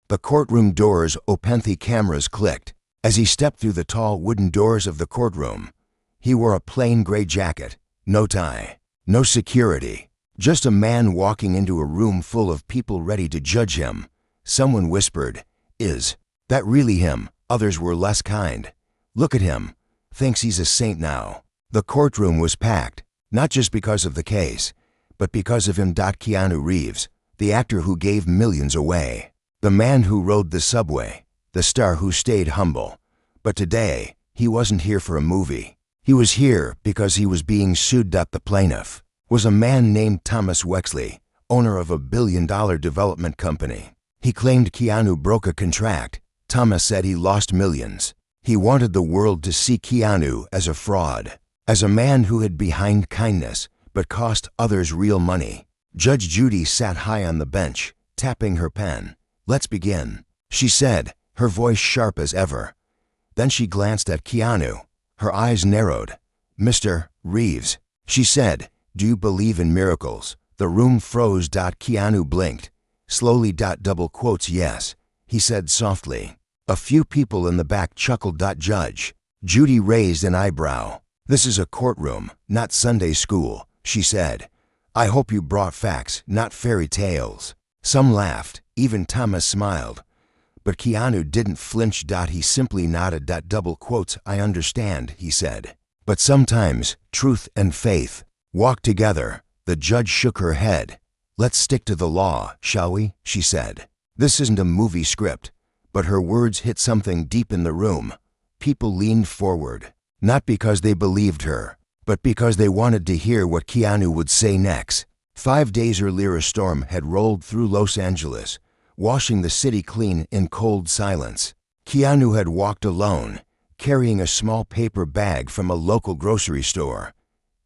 The courtroom doors opened. The cameras clicked. As he stepped through the tall wooden doors of the courtroom, he wore a plain gray jacket, no tie, no security, just a man walking into a room full of people ready to judge him. Someone whispered, "Is that really him?" Others were less kind. "Look at him. Thinks he's a saint now." The courtroom was packed, not just because of the case, but because of him. Keanu Reeves, the actor who gave millions away, the man who rode the subway, the star who stayed humble. But today, he wasn't here for a movie. He was here because he was being sued. The plaintiff was a man named Thomas Wexley, owner of a billion-dollar development company. He claimed Keanu broke a contract. Thomas said he lost millions. He wanted the world to see Keanu as a fraud, as a man who hid behind kindness but cost others real money. Judge Judy sat high on the bench, tapping her pen. "Let's begin," she said, her voice sharp as ever. Then she glanced at Keanu. Her eyes narrowed. "Mr. Reeves," she said, "do you believe in miracles?" The room froze. Keanu blinked. Slowly. Double quotes, "Yes," he said softly. A few people in the back chuckled. Judge Judy raised an eyebrow. "This is a courtroom, not Sunday school," she said. "I hope you brought facts, not fairy tales." Some laughed. Even Thomas smiled. But Keanu didn't flinch. He simply nodded. Double quotes, "I understand," he said. "But sometimes truth and faith walk together." The judge shook her head. "Let's stick to the law, shall we?" she said. This isn't a movie script. But her words hit something deep in the room. People leaned forward, not because they believed her, but because they wanted to hear what Keanu would say next. 5 days earlier, a storm had rolled through Los Angeles, washing the city clean in cold silence. Keanu had walked alone, carrying a small paper bag from a local grocery store.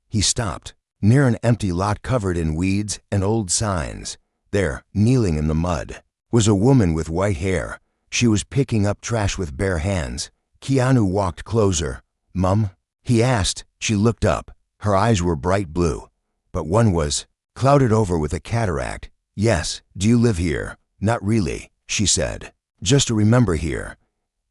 He stopped near an empty lot covered in weeds and old signs. There, kneeling in the mud, was a woman with white hair. She was picking up trash with bare hands. Keanu walked closer. "Mum?" he asked. She looked up. Her eyes were bright blue, but one was clouded over with a cataract. "Yes, do you live here?" "Not really," she said. "Just to remember here."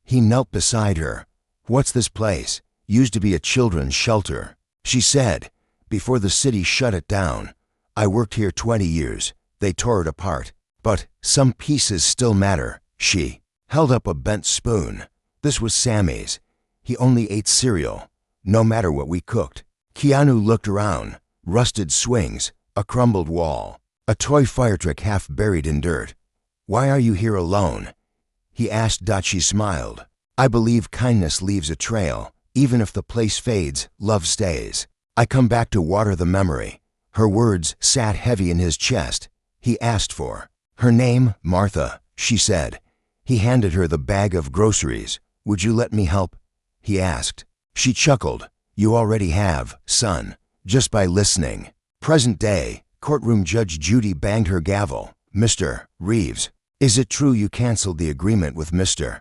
He knelt beside her. "What's this place?" "Used to be a children's shelter," she said, "before the city shut it down. I worked here 20 years. They tore it apart. But some pieces still matter." She held up a bent spoon. "This was Sammy's. He only ate cereal, no matter what we cooked." Keanu looked around. Rusted swings, a crumbled wall, a toy fire truck half buried in dirt. "Why are you here alone?" he asked. She smiled. "I believe kindness leaves a trail. Even if the place fades, love stays. I come back to water the memory." Her words sat heavy in his chest. He asked for her name. "Martha," she said. He handed her the bag of groceries. "Would you let me help?" he asked. She chuckled. "You already have, son, just by listening." Present day, courtroom. Judge Judy banged her gavel. "Mr. Reeves, is it true you canceled the agreement with Mr.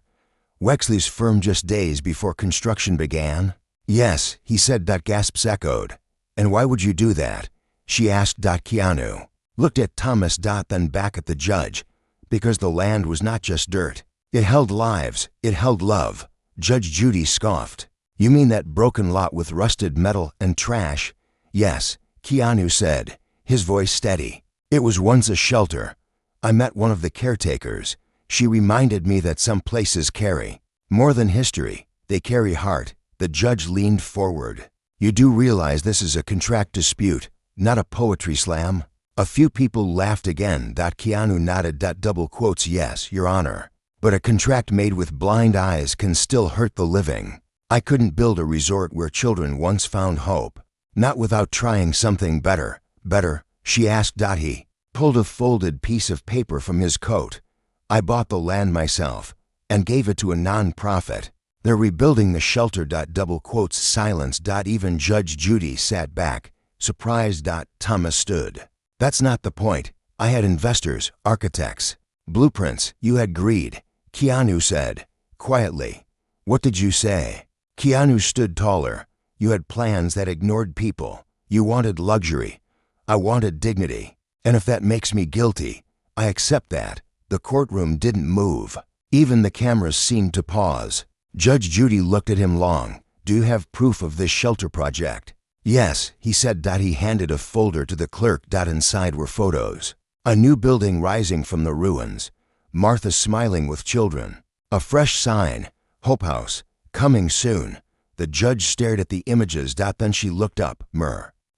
Wexley's firm just days before construction began?" "Yes," he said. Gasps echoed. "And why would you do that?" she asked. Keanu looked at Thomas. Then back at the judge. "Because the land was not just dirt. It held lives. It held love." Judge Judy scoffed. "You mean that broken lot with rusted metal and trash?" "Yes," Keanu said, his voice steady. "It was once a shelter. I met one of the caretakers. She reminded me that some places carry more than history. They carry heart." The judge leaned forward. "You do realize this is a contract dispute, not a poetry slam?" A few people laughed again. Keanu nodded. Double quotes, "Yes, Your Honor. But a contract made with blind eyes can still hurt the living. I couldn't build a resort where children once found hope. Not without trying something better." "Better?" she asked. He pulled a folded piece of paper from his coat. "I bought the land myself and gave it to a non-profit. They're rebuilding the shelter." Double quotes, silence. Even Judge Judy sat back, surprised. Thomas stood. "That's not the point. I had investors, architects, blueprints. You had greed," Keanu said, quietly. "What did you say?" Keanu stood taller. "You had plans that ignored people. You wanted luxury. I wanted dignity. And if that makes me guilty, I accept that." The courtroom didn't move. Even the cameras seemed to pause. Judge Judy looked at him long. "Do you have proof of this shelter project?" "Yes," he said. He handed a folder to the clerk. Inside were photos. A new building rising from the ruins. Martha smiling with children. A fresh sign. "Hope House. Coming soon." The judge stared at the images. Then she looked up.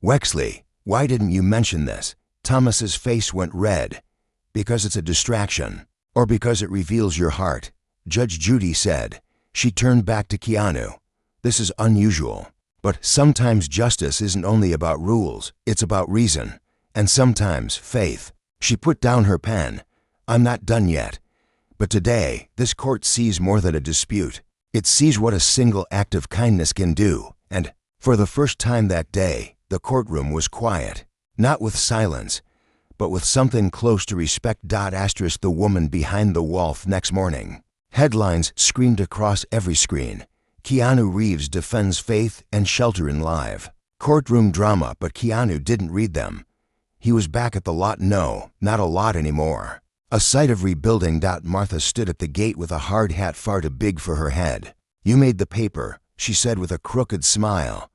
"Wexley, why didn't you mention this?" Thomas's face went red. "Because it's a distraction. Or because it reveals your heart," Judge Judy said. She turned back to Keanu. "This is unusual. But sometimes justice isn't only about rules, it's about reason. And sometimes faith." She put down her pen. "I'm not done yet. But today, this court sees more than a dispute. It sees what a single act of kindness can do." And, for the first time that day, the courtroom was quiet. Not with silence, but with something close to respect. The woman behind the wall. Next morning, headlines screamed across every screen. "Keanu Reeves defends faith and shelter in live." Courtroom drama, but Keanu didn't read them. He was back at the lot. No, not a lot anymore. A site of rebuilding. Martha stood at the gate with a hard hat far too big for her head. "You made the paper," she said with a crooked smile.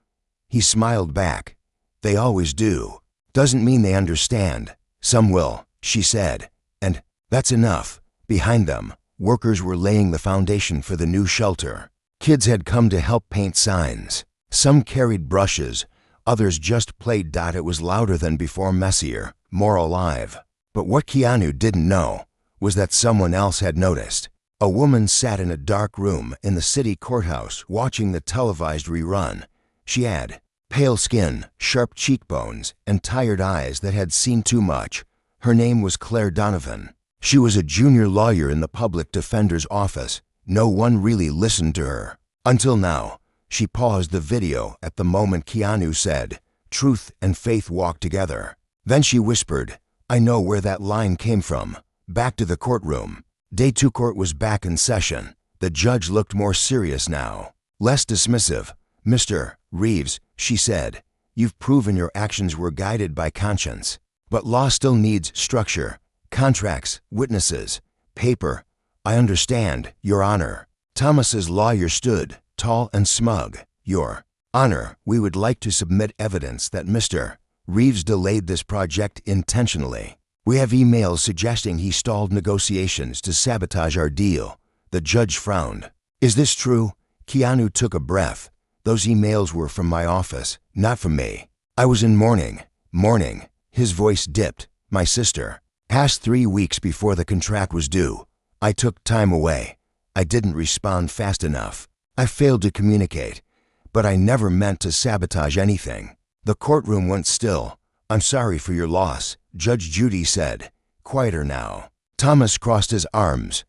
He smiled back. "They always do. Doesn't mean they understand. Some will," she said. "And that's enough." Behind them, workers were laying the foundation for the new shelter. Kids had come to help paint signs. Some carried brushes, others just played. It was louder than before, messier, more alive. But what Keanu didn't know was that someone else had noticed. A woman sat in a dark room in the city courthouse watching the televised rerun. She had pale skin, sharp cheekbones, and tired eyes that had seen too much. Her name was Claire Donovan. She was a junior lawyer in the public defender's office. No one really listened to her. Until now. She paused the video at the moment Keanu said, "Truth and faith walk together." Then she whispered, "I know where that line came from." Back to the courtroom. Day 2 court was back in session. The judge looked more serious now. Less dismissive. "Mr. Reeves," she said, "you've proven your actions were guided by conscience. But law still needs structure, contracts, witnesses, paper." "I understand, Your Honor." Thomas's lawyer stood, tall and smug. "Your Honor, we would like to submit evidence that Mr. Reeves delayed this project intentionally. We have emails suggesting he stalled negotiations to sabotage our deal." The judge frowned. "Is this true?" Keanu took a breath. "Those emails were from my office, not from me. I was in mourning." "Mourning?" His voice dipped. "My sister passed 3 weeks before the contract was due. I took time away. I didn't respond fast enough. I failed to communicate. But I never meant to sabotage anything." The courtroom went still. "I'm sorry for your loss," Judge Judy said, quieter now. Thomas crossed his arms.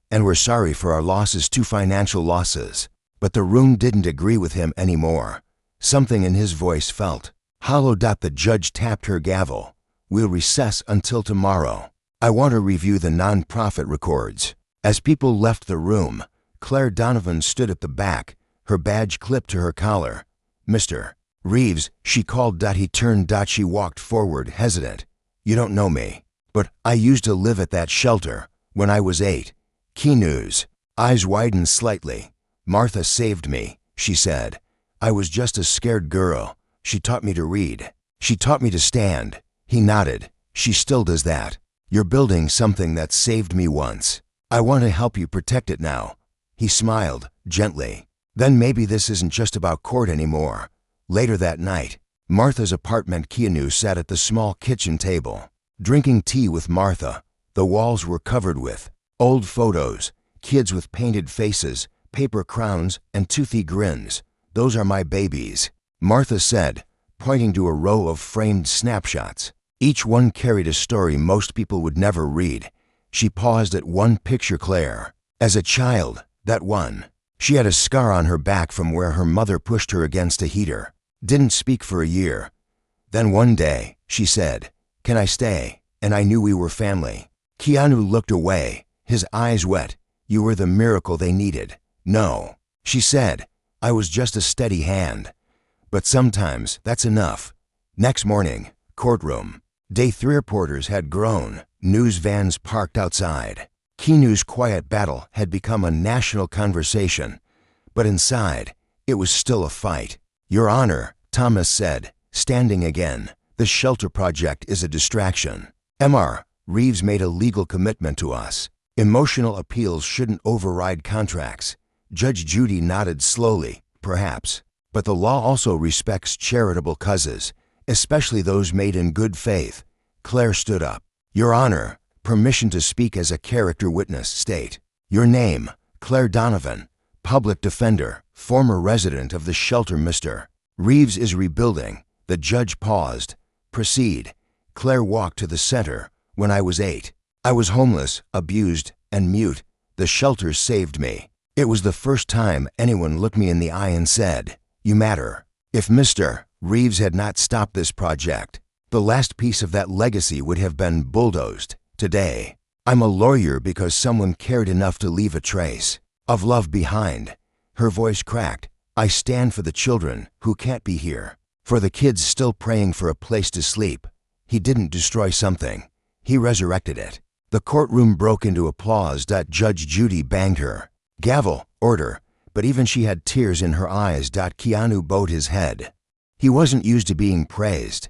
"And we're sorry for our losses too, financial losses." But the room didn't agree with him anymore. Something in his voice felt hollow. The judge tapped her gavel. "We'll recess until tomorrow. I want to review the non-profit records." As people left the room, Claire Donovan stood at the back, her badge clipped to her collar. "Mr. Reeves," she called. He turned. She walked forward, hesitant. "You don't know me, but I used to live at that shelter when I was 8. Keanu's eyes widened slightly. "Martha saved me," she said. "I was just a scared girl. She taught me to read. She taught me to stand." He nodded. "She still does that. You're building something that saved me once. I want to help you protect it now." He smiled, gently. "Then maybe this isn't just about court anymore." Later that night, Martha's apartment. Keanu sat at the small kitchen table, drinking tea with Martha. The walls were covered with old photos, kids with painted faces, paper crowns, and toothy grins. "Those are my babies," Martha said, pointing to a row of framed snapshots. Each one carried a story most people would never read. She paused at one picture. Claire. As a child, that one. She had a scar on her back from where her mother pushed her against a heater. Didn't speak for a year. Then one day, she said, "Can I stay?" And I knew we were family. Keanu looked away, his eyes wet. "You were the miracle they needed." "No," she said. "I was just a steady hand. But sometimes that's enough." Next morning, courtroom. Day 3 reporters had grown. news vans parked outside. Keanu's quiet battle had become a national conversation, but inside, it was still a fight. "Your Honor," Thomas said, standing again, "the shelter project is a distraction. Mr. Reeves made a legal commitment to us. Emotional appeals shouldn't override contracts." Judge Judy nodded slowly, "Perhaps. But the law also respects charitable causes, especially those made in good faith." Claire stood up. "Your Honor, permission to speak as a character witness. State your name." "Claire Donovan, public defender, former resident of the shelter. Mr. Reeves is rebuilding." The judge paused. "Proceed." Claire walked to the center. "When I was 8, I was homeless, abused, and mute. The shelter saved me. It was the first time anyone looked me in the eye and said, 'You matter.' If Mr. Reeves had not stopped this project, the last piece of that legacy would have been bulldozed. Today, I'm a lawyer because someone cared enough to leave a trace of love behind." Her voice cracked. "I stand for the children who can't be here, for the kids still praying for a place to sleep. He didn't destroy something. He resurrected it." The courtroom broke into applause. Judge Judy banged her gavel. "Order." But even she had tears in her eyes. Keanu bowed his head. He wasn't used to being praised,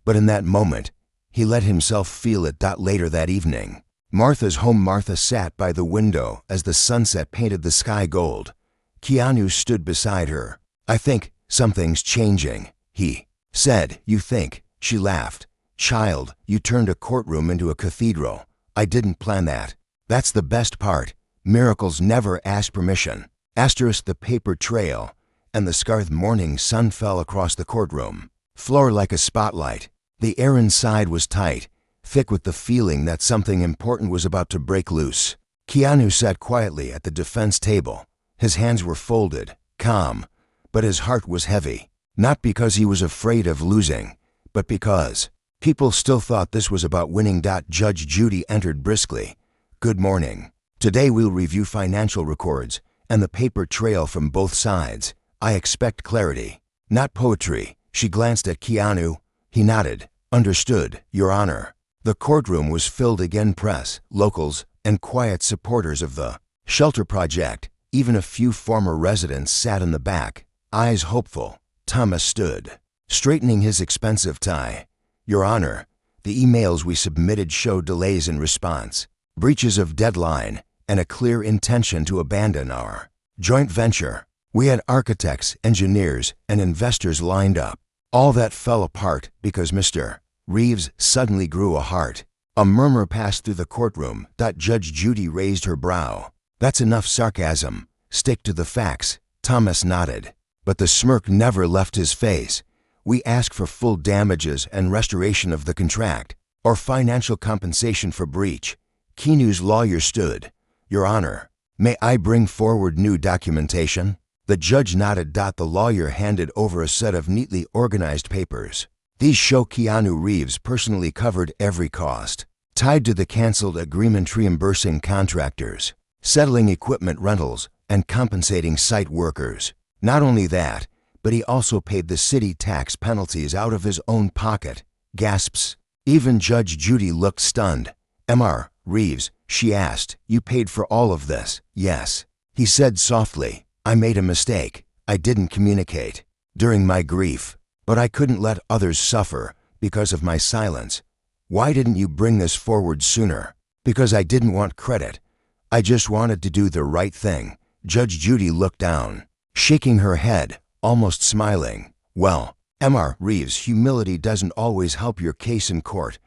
but in that moment, he let himself feel it. Later that evening, Martha's home. Martha sat by the window as the sunset painted the sky gold. Keanu stood beside her. "I think something's changing," he said. "You think?" She laughed. "Child, you turned a courtroom into a cathedral. I didn't plan that. That's the best part. Miracles never ask permission." The paper trail and the scarred morning sun fell across the courtroom floor like a spotlight. The air inside was tight, thick with the feeling that something important was about to break loose. Keanu sat quietly at the defense table. His hands were folded, calm, but his heart was heavy. Not because he was afraid of losing, but because people still thought this was about winning. Judge Judy entered briskly. "Good morning. Today we'll review financial records and the paper trail from both sides. I expect clarity, not poetry." She glanced at Keanu. He nodded. "Understood, Your Honor." The courtroom was filled again. Press, locals, and quiet supporters of the shelter project. Even a few former residents sat in the back, eyes hopeful. Thomas stood, straightening his expensive tie. "Your Honor, the emails we submitted showed delays in response, breaches of deadline, and a clear intention to abandon our joint venture. We had architects, engineers, and investors lined up. All that fell apart because Mr. Reeves suddenly grew a heart." A murmur passed through the courtroom. Judge Judy raised her brow. "That's enough sarcasm. Stick to the facts." Thomas nodded, but the smirk never left his face. "We ask for full damages and restoration of the contract, or financial compensation for breach." Keanu's lawyer stood. "Your Honor, may I bring forward new documentation?" The judge nodded. The lawyer handed over a set of neatly organized papers. "These show Keanu Reeves personally covered every cost tied to the canceled agreement, reimbursing contractors, settling equipment rentals, and compensating site workers. Not only that, but he also paid the city tax penalties out of his own pocket." Gasps. Even Judge Judy looked stunned. "Mr. Reeves," she asked, "you paid for all of this?" "Yes," he said softly. "I made a mistake. I didn't communicate during my grief, but I couldn't let others suffer because of my silence." "Why didn't you bring this forward sooner?" "Because I didn't want credit. I just wanted to do the right thing." Judge Judy looked down, shaking her head, almost smiling. "Well, Mr. Reeves, humility doesn't always help your case in court,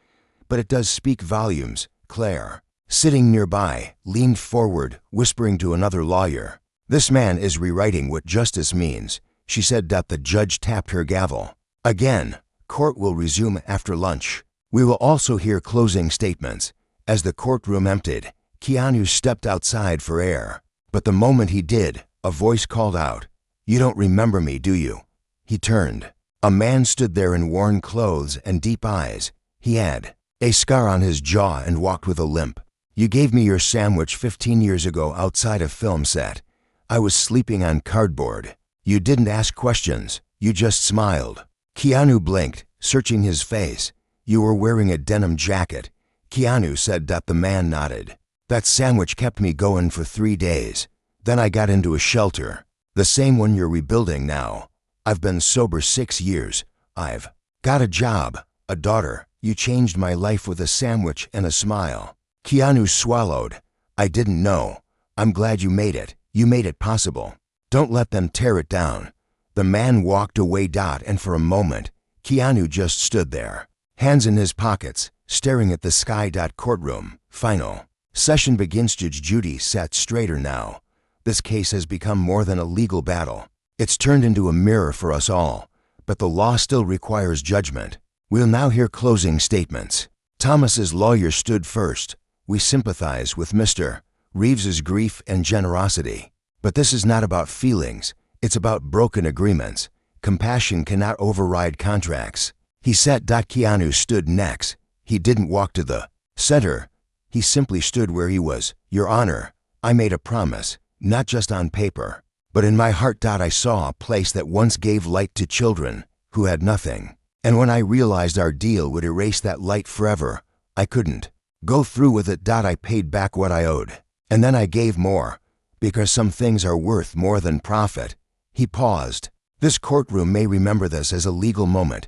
but it does speak volumes." Claire, sitting nearby, leaned forward, whispering to another lawyer. "This man is rewriting what justice means," she said. The judge tapped her gavel. "Again, court will resume after lunch. We will also hear closing statements." As the courtroom emptied, Keanu stepped outside for air. But the moment he did, a voice called out, "You don't remember me, do you?" He turned. A man stood there in worn clothes and deep eyes. He had a scar on his jaw and walked with a limp. "You gave me your sandwich 15 years ago outside a film set. I was sleeping on cardboard. You didn't ask questions. You just smiled." Keanu blinked, searching his face. "You were wearing a denim jacket." Keanu said. The man nodded. That sandwich kept me going for 3 days. Then I got into a shelter. The same one you're rebuilding now. I've been sober 6 years. I've got a job, a daughter. You changed my life with a sandwich and a smile. Keanu swallowed. I didn't know. I'm glad you made it. You made it possible. Don't let them tear it down. The man walked away. And for a moment, Keanu just stood there, hands in his pockets, staring at the sky. Courtroom. Final session begins. Judge Judy sat straighter now. This case has become more than a legal battle. It's turned into a mirror for us all, but the law still requires judgment. We'll now hear closing statements. Thomas's lawyer stood first. We sympathize with Mr. Reeves's grief and generosity. But this is not about feelings. It's about broken agreements. Compassion cannot override contracts. He said. Keanu stood next. He didn't walk to the center. He simply stood where he was. Your Honor, I made a promise, not just on paper, but in my heart. I saw a place that once gave light to children who had nothing. And when I realized our deal would erase that light forever, I couldn't go through with it. I paid back what I owed. And then I gave more, because some things are worth more than profit. He paused. This courtroom may remember this as a legal moment,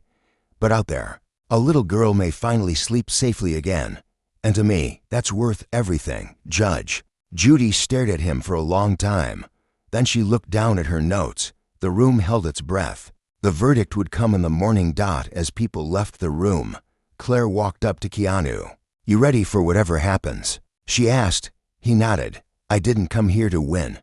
but out there, a little girl may finally sleep safely again. And to me, that's worth everything. Judge Judy stared at him for a long time. Then she looked down at her notes. The room held its breath. The verdict would come in the morning. As people left the room, Claire walked up to Keanu. You ready for whatever happens? She asked. He nodded. I didn't come here to win.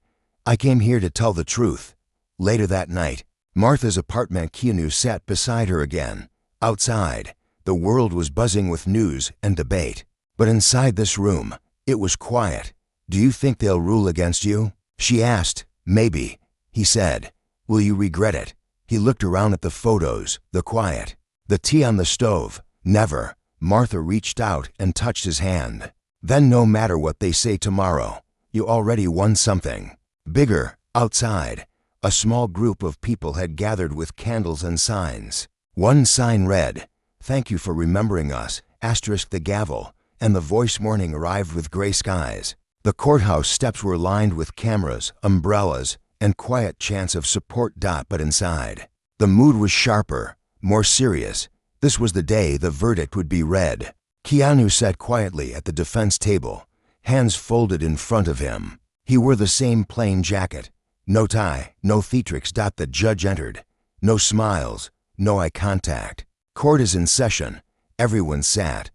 I came here to tell the truth. Later that night, Martha's apartment. Keanu sat beside her again. Outside, the world was buzzing with news and debate. But inside this room, it was quiet. Do you think they'll rule against you? She asked. Maybe, he said. Will you regret it? He looked around at the photos, the quiet, the tea on the stove. Never. Martha reached out and touched his hand. Then no matter what they say tomorrow, you already won something. Bigger, outside, a small group of people had gathered with candles and signs. One sign read, Thank you for remembering us, * the gavel, and the voice. Morning arrived with gray skies. The courthouse steps were lined with cameras, umbrellas, and quiet chants of support. But inside, the mood was sharper, more serious. This was the day the verdict would be read. Keanu sat quietly at the defense table, hands folded in front of him. He wore the same plain jacket. No tie, no theatrics. The judge entered. No smiles, no eye contact. Court is in session. Everyone sat.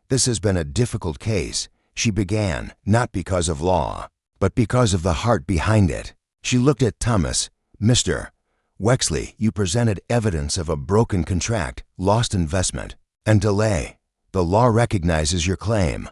This has been a difficult case, she began, not because of law, but because of the heart behind it. She looked at Thomas. Mr. Wexley, you presented evidence of a broken contract, lost investment, and delay. The law recognizes your claim.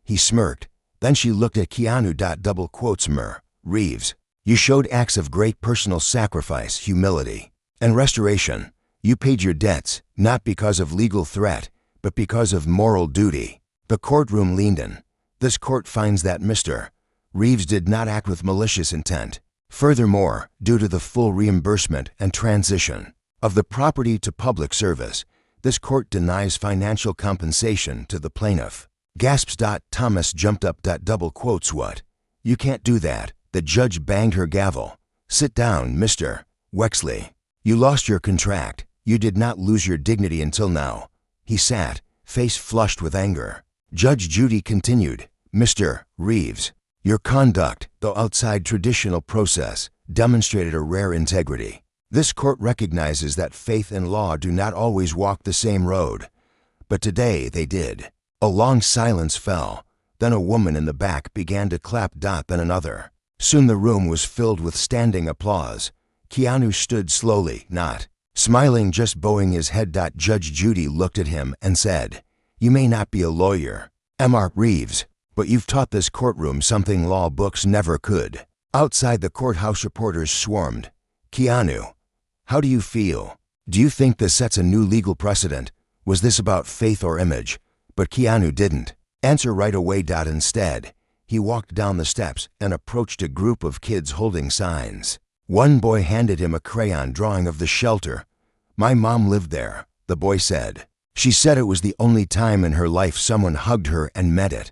He smirked. Then she looked at Keanu. Mr. Reeves, you showed acts of great personal sacrifice, humility, and restoration. You paid your debts, not because of legal threat, but because of moral duty. The courtroom leaned in. This court finds that Mr. Reeves did not act with malicious intent. Furthermore, due to the full reimbursement and transition of the property to public service, this court denies financial compensation to the plaintiff. Gasps. Thomas jumped up. What? You can't do that. The judge banged her gavel. Sit down, Mr. Wexley. You lost your contract. You did not lose your dignity until now. He sat, face flushed with anger. Judge Judy continued. Mr. Reeves, your conduct, though outside traditional process, demonstrated a rare integrity. This court recognizes that faith and law do not always walk the same road. But today they did. A long silence fell. Then a woman in the back began to clap. Then another. Soon the room was filled with standing applause. Keanu stood slowly, not smiling, just bowing his head. Judge Judy looked at him and said, You may not be a lawyer, Mr. Reeves, but you've taught this courtroom something law books never could. Outside the courthouse, reporters swarmed. Keanu, how do you feel? Do you think this sets a new legal precedent? Was this about faith or image? But Keanu didn't answer right away. Instead, he walked down the steps and approached a group of kids holding signs. One boy handed him a crayon drawing of the shelter. My mom lived there, the boy said. She said it was the only time in her life someone hugged her and meant it.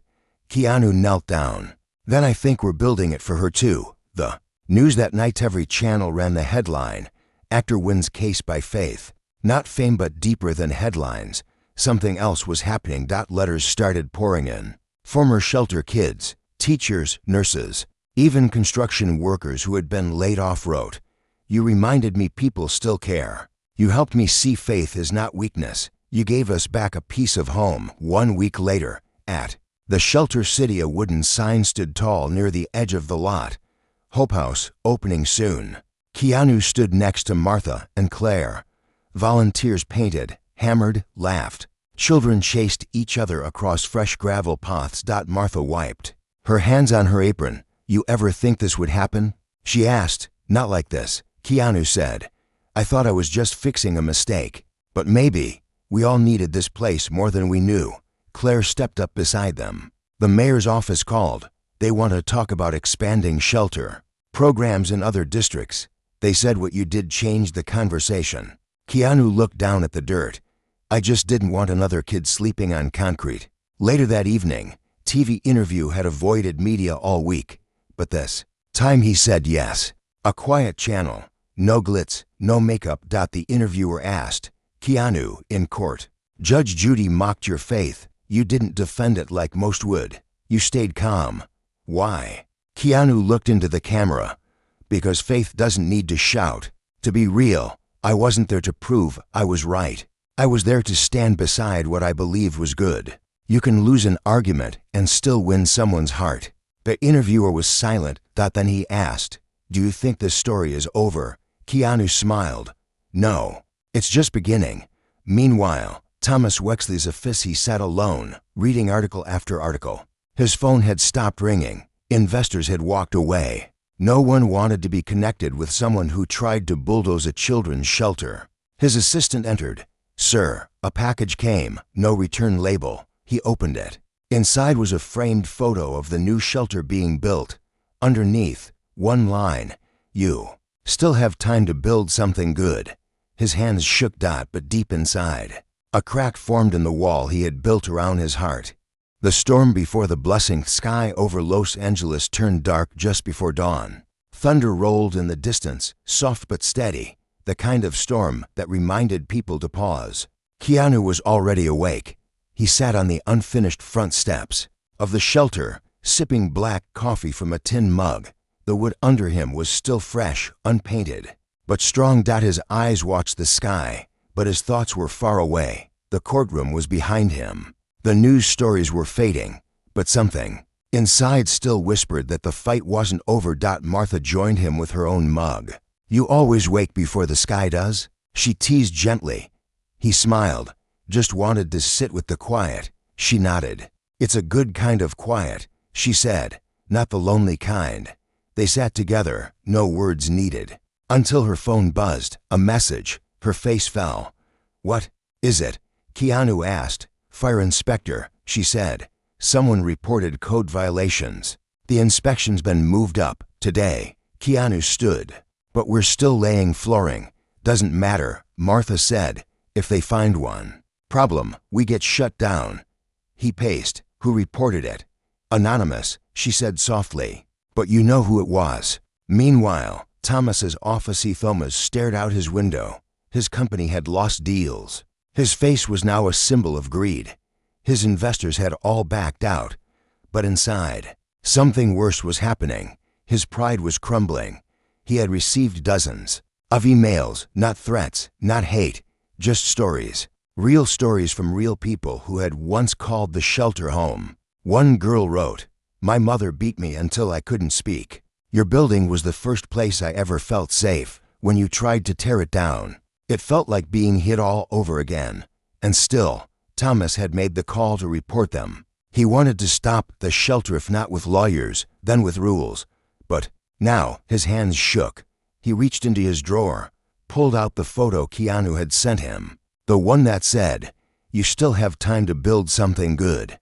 Keanu knelt down. Then I think we're building it for her too. The news that night, every channel ran the headline, "Actor wins case by faith." Not fame, but deeper than headlines. Something else was happening. Letters started pouring in. Former shelter kids, teachers, nurses, even construction workers who had been laid off wrote, "You reminded me people still care. You helped me see faith is not weakness. You gave us back a piece of home." 1 week later, at the shelter city, a wooden sign stood tall near the edge of the lot. "Hope House, opening soon." Keanu stood next to Martha and Claire. Volunteers painted, hammered, laughed. Children chased each other across fresh gravel paths. Martha wiped her hands on her apron. "You ever think this would happen?" she asked. "Not like this," Keanu said. "I thought I was just fixing a mistake. But maybe we all needed this place more than we knew." Claire stepped up beside them. "The mayor's office called. They want to talk about expanding shelter programs in other districts. They said what you did changed the conversation." Keanu looked down at the dirt. "I just didn't want another kid sleeping on concrete." Later that evening, TV interview had avoided media all week. But this time he said yes. A quiet channel. No glitz, no makeup. The interviewer asked, "Keanu, in court, Judge Judy mocked your faith. You didn't defend it like most would. You stayed calm. Why?" Keanu looked into the camera. "Because faith doesn't need to shout. To be real, I wasn't there to prove I was right. I was there to stand beside what I believed was good. You can lose an argument and still win someone's heart." The interviewer was silent. Then he asked, "Do you think this story is over?" Keanu smiled. "No, it's just beginning." Meanwhile, Thomas Wexley's office, he sat alone, reading article after article. His phone had stopped ringing. Investors had walked away. No one wanted to be connected with someone who tried to bulldoze a children's shelter. His assistant entered. "Sir, a package came, no return label." He opened it. Inside was a framed photo of the new shelter being built. Underneath, one line, "You still have time to build something good." His hands shook. But deep inside, a crack formed in the wall he had built around his heart. The storm before the blessing. Sky over Los Angeles turned dark just before dawn. Thunder rolled in the distance, soft but steady, the kind of storm that reminded people to pause. Keanu was already awake. He sat on the unfinished front steps of the shelter, sipping black coffee from a tin mug. The wood under him was still fresh, unpainted, but strong. His eyes watched the sky, but his thoughts were far away. The courtroom was behind him. The news stories were fading, but something inside still whispered that the fight wasn't over. Martha joined him with her own mug. "You always wake before the sky does?" she teased gently. He smiled. "Just wanted to sit with the quiet." She nodded. "It's a good kind of quiet," she said, "not the lonely kind." They sat together, no words needed, until her phone buzzed. A message. Her face fell. "What is it?" Keanu asked. "Fire inspector," she said. "Someone reported code violations. The inspection's been moved up today." Keanu stood. "But we're still laying flooring." "Doesn't matter," Martha said. "If they find one problem, we get shut down." He paced. "Who reported it?" "Anonymous," she said softly. "But you know who it was." Meanwhile, Thomas's office. Thomas stared out his window. His company had lost deals. His face was now a symbol of greed. His investors had all backed out. But inside, something worse was happening. His pride was crumbling. He had received dozens of emails, not threats, not hate, just stories. Real stories from real people who had once called the shelter home. One girl wrote, "My mother beat me until I couldn't speak. Your building was the first place I ever felt safe. When you tried to tear it down, it felt like being hit all over again." And still, Thomas had made the call to report them. He wanted to stop the shelter, if not with lawyers, then with rules. But now his hands shook. He reached into his drawer, pulled out the photo Keanu had sent him. The one that said, "You still have time to build something good."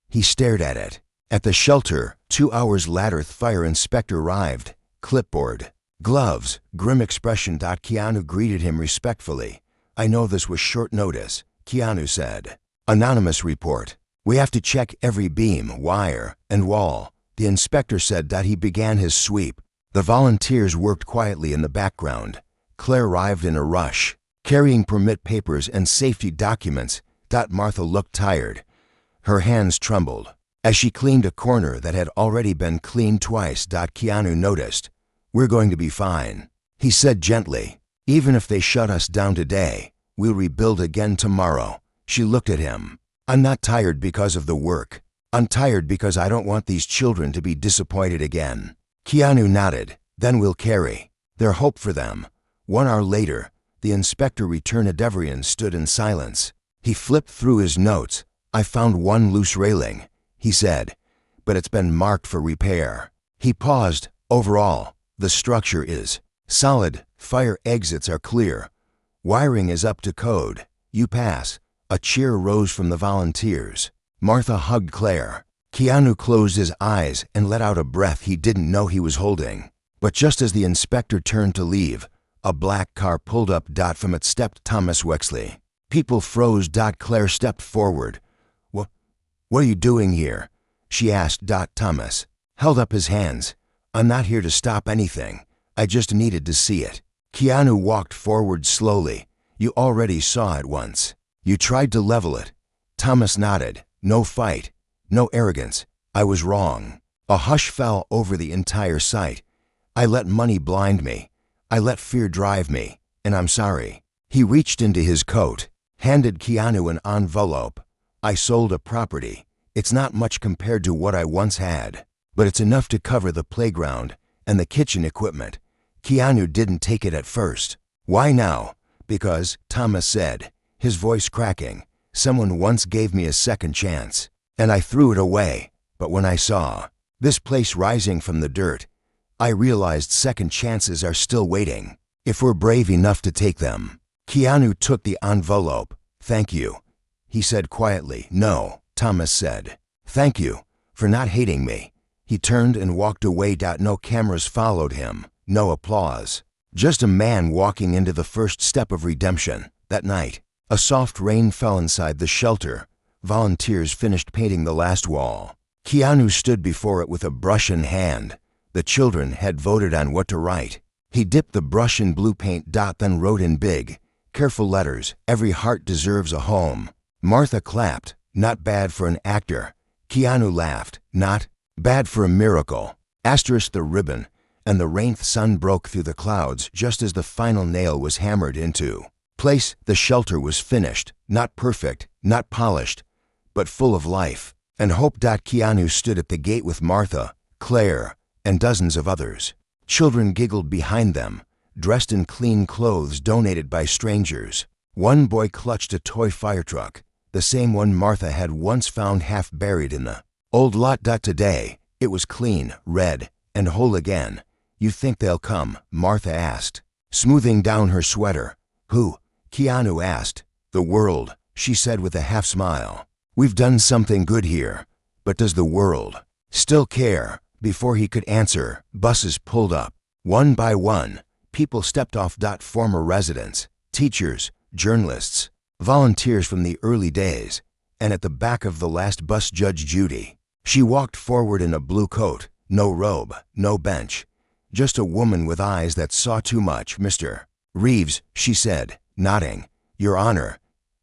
He stared at it. At the shelter, 2 hours later, fire inspector arrived. Clipboard, gloves, grim expression. Keanu greeted him respectfully. "I know this was short notice." Keanu said. Anonymous report. We have to check every beam, wire, and wall. The inspector said that he began his sweep. The volunteers worked quietly in the background. Claire arrived in a rush, carrying permit papers and safety documents. Martha looked tired. Her hands trembled as she cleaned a corner that had already been cleaned twice. Keanu noticed. We're going to be fine, he said gently. Even if they shut us down today, we'll rebuild again tomorrow. She looked at him. I'm not tired because of the work. I'm tired because I don't want these children to be disappointed again. Keanu nodded. Then we'll carry their hope for them. 1 hour later, the inspector returned. Devrian stood in silence. He flipped through his notes. I found one loose railing, he said, but it's been marked for repair. He paused. Overall, the structure is solid. Fire exits are clear. Wiring is up to code. You pass. A cheer rose from the volunteers. Martha hugged Claire. Keanu closed his eyes and let out a breath he didn't know he was holding. But just as the inspector turned to leave, a black car pulled up. From it stepped Thomas Wexley. People froze. Claire stepped forward. What are you doing here? She asked. Thomas held up his hands. I'm not here to stop anything. I just needed to see it. Keanu walked forward slowly. You already saw it once. You tried to level it. Thomas nodded. No fight. No arrogance. I was wrong. A hush fell over the entire site. I let money blind me. I let fear drive me. And I'm sorry. He reached into his coat, handed Keanu an envelope. I sold a property. It's not much compared to what I once had, but it's enough to cover the playground and the kitchen equipment. Keanu didn't take it at first. Why now? Because, Thomas said, his voice cracking, someone once gave me a second chance, and I threw it away. But when I saw this place rising from the dirt, I realized second chances are still waiting, if we're brave enough to take them. Keanu took the envelope. Thank you, he said quietly. No, Thomas said. Thank you for not hating me. He turned and walked away. No cameras followed him. No applause. Just a man walking into the first step of redemption. That night, a soft rain fell inside the shelter. Volunteers finished painting the last wall. Keanu stood before it with a brush in hand. The children had voted on what to write. He dipped the brush in blue paint. Then wrote in big, careful letters, every heart deserves a home. Martha clapped. Not bad for an actor. Keanu laughed. Not bad for a miracle. Asterisk the ribbon, and the rainth sun broke through the clouds just as the final nail was hammered into place. The shelter was finished. Not perfect, not polished, but full of life and hope. Keanu stood at the gate with Martha, Claire, and dozens of others. Children giggled behind them, dressed in clean clothes donated by strangers. One boy clutched a toy fire truck, the same one Martha had once found half buried in the old lot. Today, it was clean, red, and whole again. You think they'll come? Martha asked, smoothing down her sweater. Who? Keanu asked. The world, she said with a half smile. We've done something good here, but does the world still care? Before he could answer, buses pulled up. One by one, people stepped off. Former residents, teachers, journalists, volunteers from the early days, and at the back of the last bus, Judge Judy. She walked forward in a blue coat, no robe, no bench, just a woman with eyes that saw too much. Mr. Reeves, she said, nodding. Your Honor.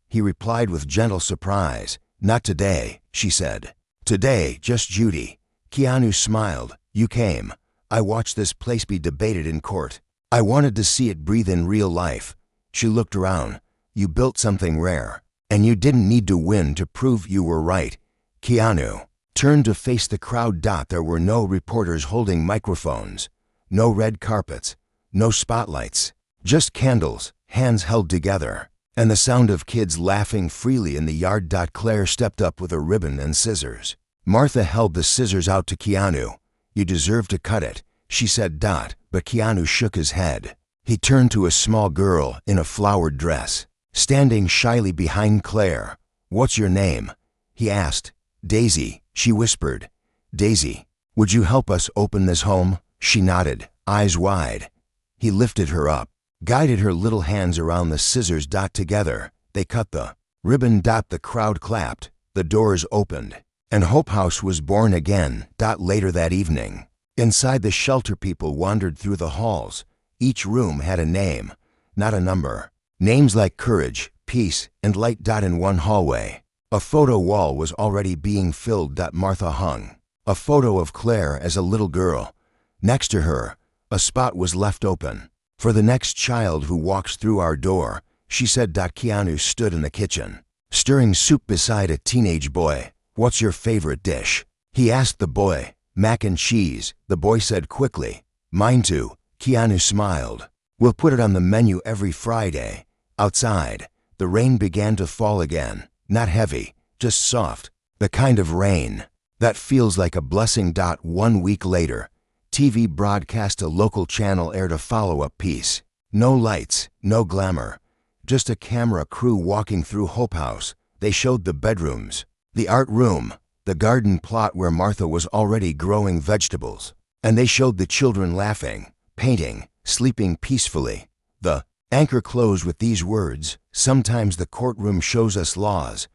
He replied with gentle surprise. Not today, she said. Today, just Judy. Keanu smiled. You came. I watched this place be debated in court. I wanted to see it breathe in real life. She looked around. You built something rare, and you didn't need to win to prove you were right. Keanu turned to face the crowd. There were no reporters holding microphones, no red carpets, no spotlights, just candles, hands held together, and the sound of kids laughing freely in the yard. Claire stepped up with a ribbon and scissors. Martha held the scissors out to Keanu. You deserve to cut it, she said. But Keanu shook his head. He turned to a small girl in a flowered dress, standing shyly behind Claire. What's your name? He asked. Daisy, she whispered. Daisy, would you help us open this home? She nodded, eyes wide. He lifted her up, guided her little hands around the scissors. Together, they cut the Ribbon. The crowd clapped, the doors opened, and Hope House was born again. Later that evening, inside the shelter, people wandered through the halls. Each room had a name, not a number. Names like courage, peace, and light. In one hallway, a photo wall was already being filled. Martha hung a photo of Claire as a little girl. Next to her, a spot was left open for the next child who walks through our door, she said. Keanu stood in the kitchen, stirring soup beside a teenage boy. What's your favorite dish? He asked the boy. Mac and cheese, the boy said quickly. Mine too, Keanu smiled. We'll put it on the menu every Friday. Outside, the rain began to fall again. Not heavy, just soft. The kind of rain that feels like a blessing. 1 week later, TV broadcast. A local channel aired a follow-up piece. No lights, no glamour, just a camera crew walking through Hope House. They showed the bedrooms, the art room, the garden plot where Martha was already growing vegetables. And they showed the children laughing, painting, sleeping peacefully. The anchor closed with these words: sometimes the courtroom shows us laws,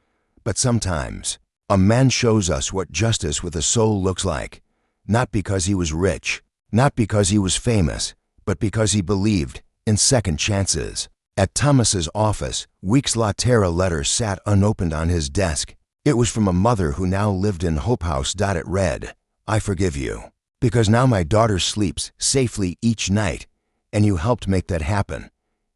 but sometimes a man shows us what justice with a soul looks like. Not because he was rich, not because he was famous, but because he believed in second chances. At Thomas's office, weeks later, a letter sat unopened on his desk. It was from a mother who now lived in Hope House. It read, I forgive you, because now my daughter sleeps safely each night, and you helped make that happen.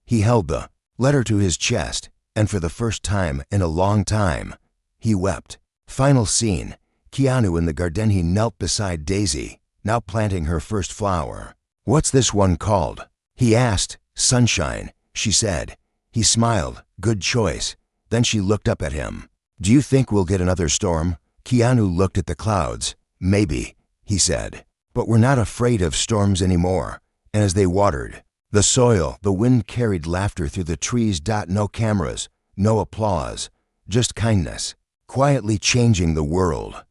He held the letter to his chest, and for the first time in a long time, he wept. Final scene, Keanu in the garden. He knelt beside Daisy, now planting her first flower. What's this one called? He asked. Sunshine, she said. He smiled. Good choice. Then she looked up at him. Do you think we'll get another storm? Keanu looked at the clouds. Maybe, he said. But we're not afraid of storms anymore. And as they watered the soil, the wind carried laughter through the trees. No cameras, no applause, just kindness, quietly changing the world.